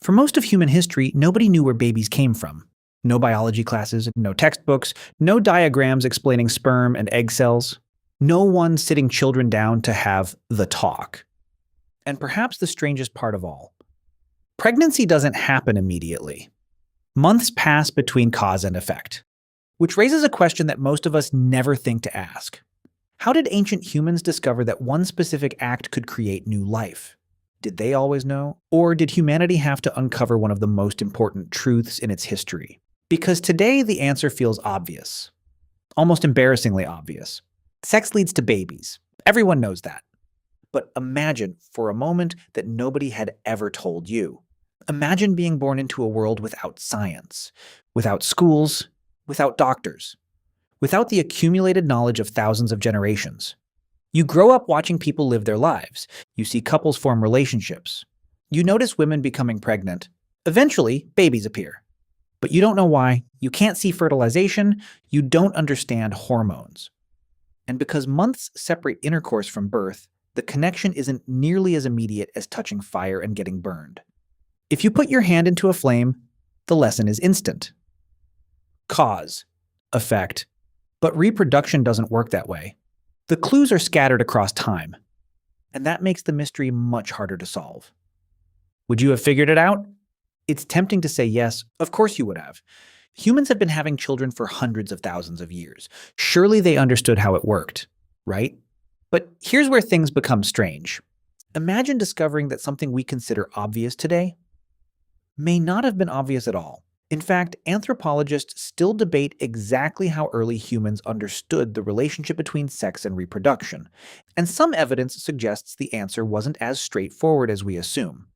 For most of human history, nobody knew where babies came from. No biology classes, no textbooks, no diagrams explaining sperm and egg cells. No one sitting children down to have the talk. And perhaps the strangest part of all, pregnancy doesn't happen immediately. Months pass between cause and effect, which raises a question that most of us never think to ask. How did ancient humans discover that one specific act could create new life? Did they always know? Or did humanity have to uncover one of the most important truths in its history? Because today the answer feels obvious. Almost embarrassingly obvious. Sex leads to babies. Everyone knows that. But imagine for a moment that nobody had ever told you. Imagine being born into a world without science, without schools, without doctors, without the accumulated knowledge of thousands of generations. You grow up watching people live their lives. You see couples form relationships. You notice women becoming pregnant. Eventually, babies appear. But you don't know why. You can't see fertilization. You don't understand hormones. And because months separate intercourse from birth, the connection isn't nearly as immediate as touching fire and getting burned. If you put your hand into a flame, the lesson is instant. Cause, effect. But reproduction doesn't work that way. The clues are scattered across time, and that makes the mystery much harder to solve. Would you have figured it out? It's tempting to say yes, of course you would have. Humans have been having children for hundreds of thousands of years. Surely they understood how it worked, right? But here's where things become strange. Imagine discovering that something we consider obvious today may not have been obvious at all. In fact, anthropologists still debate exactly how early humans understood the relationship between sex and reproduction, and some evidence suggests the answer wasn't as straightforward as we assume.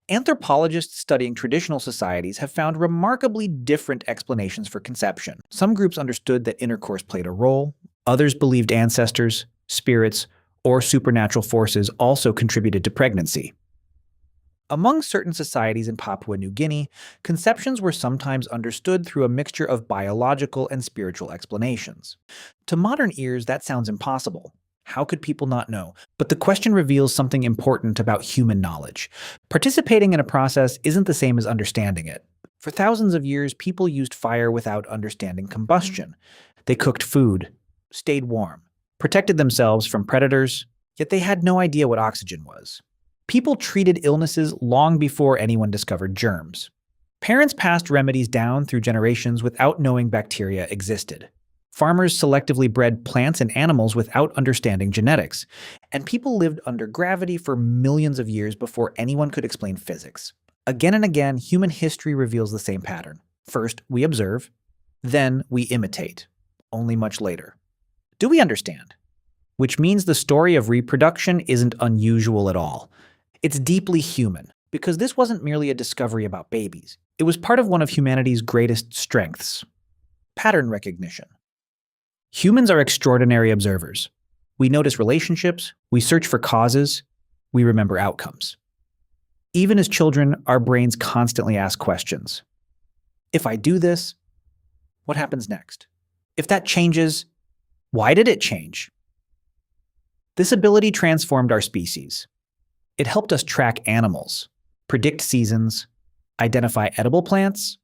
Anthropologists studying traditional societies have found remarkably different explanations for conception. Some groups understood that intercourse played a role, others believed ancestors, spirits, or supernatural forces also contributed to pregnancy. Among certain societies in Papua New Guinea, conceptions were sometimes understood through a mixture of biological and spiritual explanations. To modern ears, that sounds impossible. How could people not know? But the question reveals something important about human knowledge. Participating in a process isn't the same as understanding it. For thousands of years, people used fire without understanding combustion. They cooked food, stayed warm, protected themselves from predators, yet they had no idea what oxygen was. People treated illnesses long before anyone discovered germs. Parents passed remedies down through generations without knowing bacteria existed. Farmers selectively bred plants and animals without understanding genetics. And people lived under gravity for millions of years before anyone could explain physics. Again and again, human history reveals the same pattern. First, we observe, then we imitate, only much later. Do we understand? Which means the story of reproduction isn't unusual at all. It's deeply human, because this wasn't merely a discovery about babies. It was part of one of humanity's greatest strengths: pattern recognition. Humans are extraordinary observers. We notice relationships, we search for causes, we remember outcomes. Even as children, our brains constantly ask questions. If I do this, what happens next? If that changes, why did it change? This ability transformed our species. It helped us track animals, predict seasons, identify edible plants,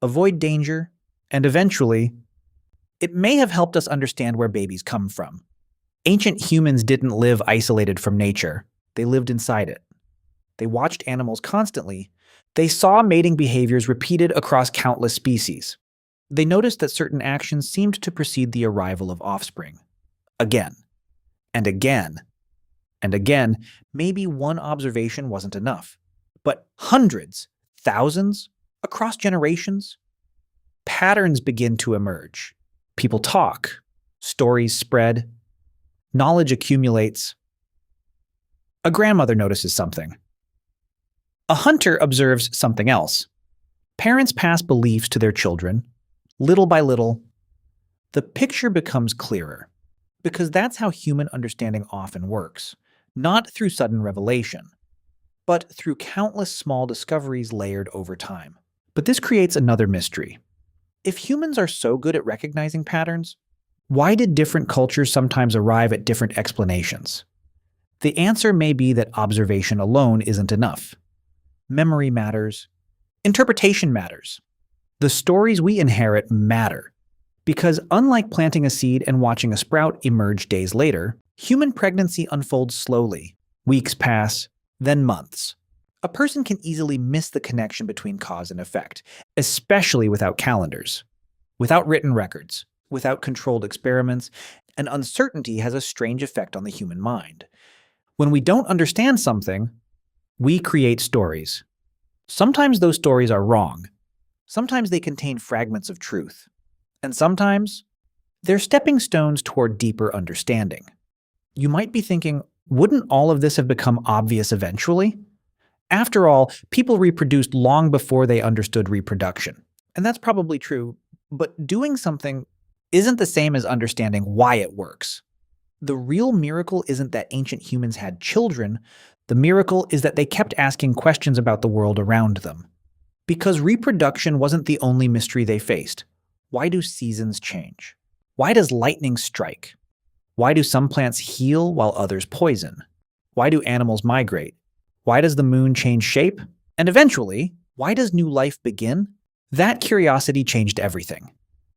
avoid danger, and eventually, it may have helped us understand where babies come from. Ancient humans didn't live isolated from nature. They lived inside it. They watched animals constantly. They saw mating behaviors repeated across countless species. They noticed that certain actions seemed to precede the arrival of offspring. Again, and again, and again, maybe one observation wasn't enough. But hundreds, thousands, across generations, patterns begin to emerge. People talk, stories spread, knowledge accumulates. A grandmother notices something. A hunter observes something else. Parents pass beliefs to their children. Little by little, the picture becomes clearer, because that's how human understanding often works. Not through sudden revelation, but through countless small discoveries layered over time. But this creates another mystery. If humans are so good at recognizing patterns, why did different cultures sometimes arrive at different explanations? The answer may be that observation alone isn't enough. memory matters, interpretation matters. The stories we inherit matter. Because unlike planting a seed and watching a sprout emerge days later, human pregnancy unfolds slowly. Weeks pass, then months. A person can easily miss the connection between cause and effect, especially without calendars, without written records, without controlled experiments, and uncertainty has a strange effect on the human mind. When we don't understand something, we create stories. Sometimes those stories are wrong. Sometimes they contain fragments of truth. And sometimes they're stepping stones toward deeper understanding. You might be thinking, wouldn't all of this have become obvious eventually? After all, people reproduced long before they understood reproduction. And that's probably true, but doing something isn't the same as understanding why it works. The real miracle isn't that ancient humans had children. The miracle is that they kept asking questions about the world around them. Because reproduction wasn't the only mystery they faced. Why do seasons change? Why does lightning strike? Why do some plants heal while others poison? Why do animals migrate? Why does the moon change shape? And eventually, why does new life begin? That curiosity changed everything.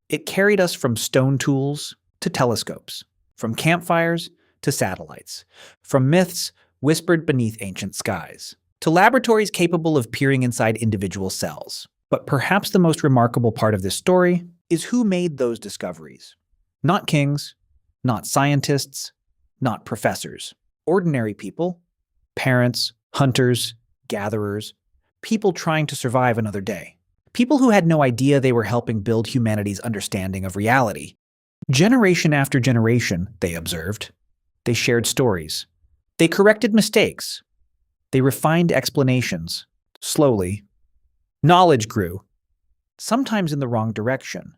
It carried us from stone tools to telescopes, from campfires to satellites, from myths whispered beneath ancient skies, to laboratories capable of peering inside individual cells. But perhaps the most remarkable part of this story is who made those discoveries. Not kings, not scientists, not professors. Ordinary people, parents, hunters, gatherers, people trying to survive another day. People who had no idea they were helping build humanity's understanding of reality. Generation after generation, they observed. They shared stories. They corrected mistakes. They refined explanations. Slowly, knowledge grew. Sometimes in the wrong direction.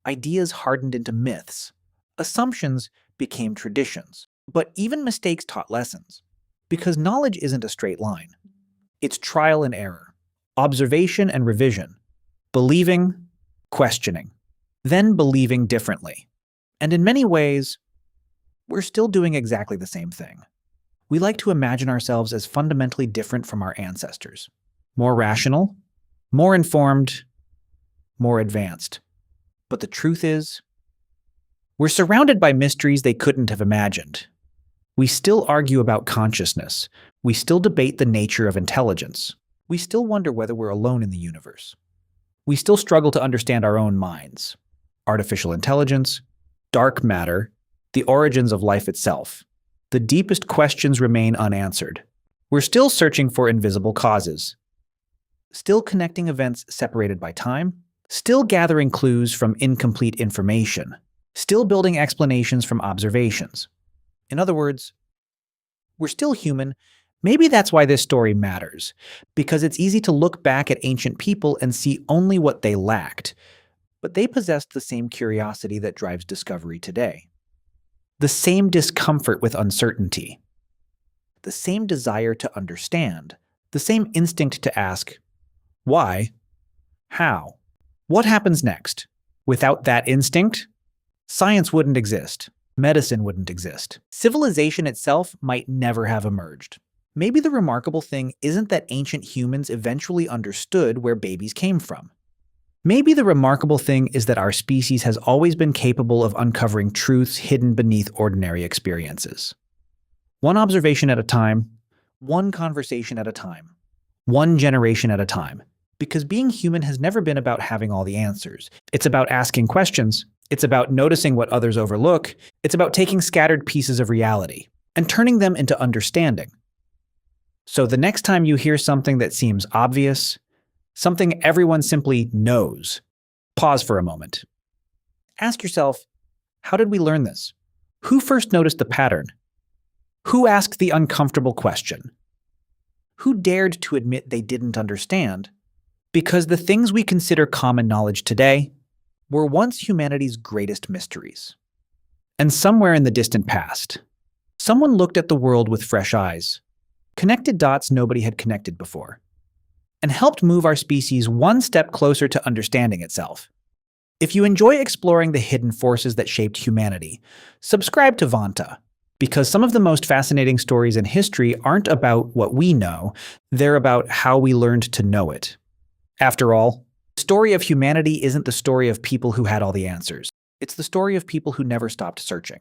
Ideas hardened into myths. Assumptions became traditions. But even mistakes taught lessons. Because knowledge isn't a straight line. It's trial and error, observation and revision, believing, questioning, then believing differently. And in many ways, we're still doing exactly the same thing. We like to imagine ourselves as fundamentally different from our ancestors. More rational, more informed, more advanced. But the truth is, we're surrounded by mysteries they couldn't have imagined. We still argue about consciousness. We still debate the nature of intelligence. We still wonder whether we're alone in the universe. We still struggle to understand our own minds, artificial intelligence, dark matter, the origins of life itself. The deepest questions remain unanswered. We're still searching for invisible causes, still connecting events separated by time, still gathering clues from incomplete information, still building explanations from observations. In other words, we're still human. Maybe that's why this story matters, because it's easy to look back at ancient people and see only what they lacked, but they possessed the same curiosity that drives discovery today. The same discomfort with uncertainty, the same desire to understand, the same instinct to ask, why, how, what happens next? Without that instinct, science wouldn't exist. Medicine wouldn't exist. Civilization itself might never have emerged. Maybe the remarkable thing isn't that ancient humans eventually understood where babies came from. Maybe the remarkable thing is that our species has always been capable of uncovering truths hidden beneath ordinary experiences. One observation at a time, one conversation at a time, one generation at a time. Because being human has never been about having all the answers. It's about asking questions. It's about noticing what others overlook. It's about taking scattered pieces of reality and turning them into understanding. So the next time you hear something that seems obvious, something everyone simply knows, pause for a moment. Ask yourself, how did we learn this? Who first noticed the pattern? Who asked the uncomfortable question? Who dared to admit they didn't understand? Because the things we consider common knowledge today were once humanity's greatest mysteries. And somewhere in the distant past, someone looked at the world with fresh eyes, connected dots nobody had connected before, and helped move our species one step closer to understanding itself. If you enjoy exploring the hidden forces that shaped humanity, subscribe to Vanta. Because some of the most fascinating stories in history aren't about what we know, they're about how we learned to know it. After all, the story of humanity isn't the story of people who had all the answers. It's the story of people who never stopped searching.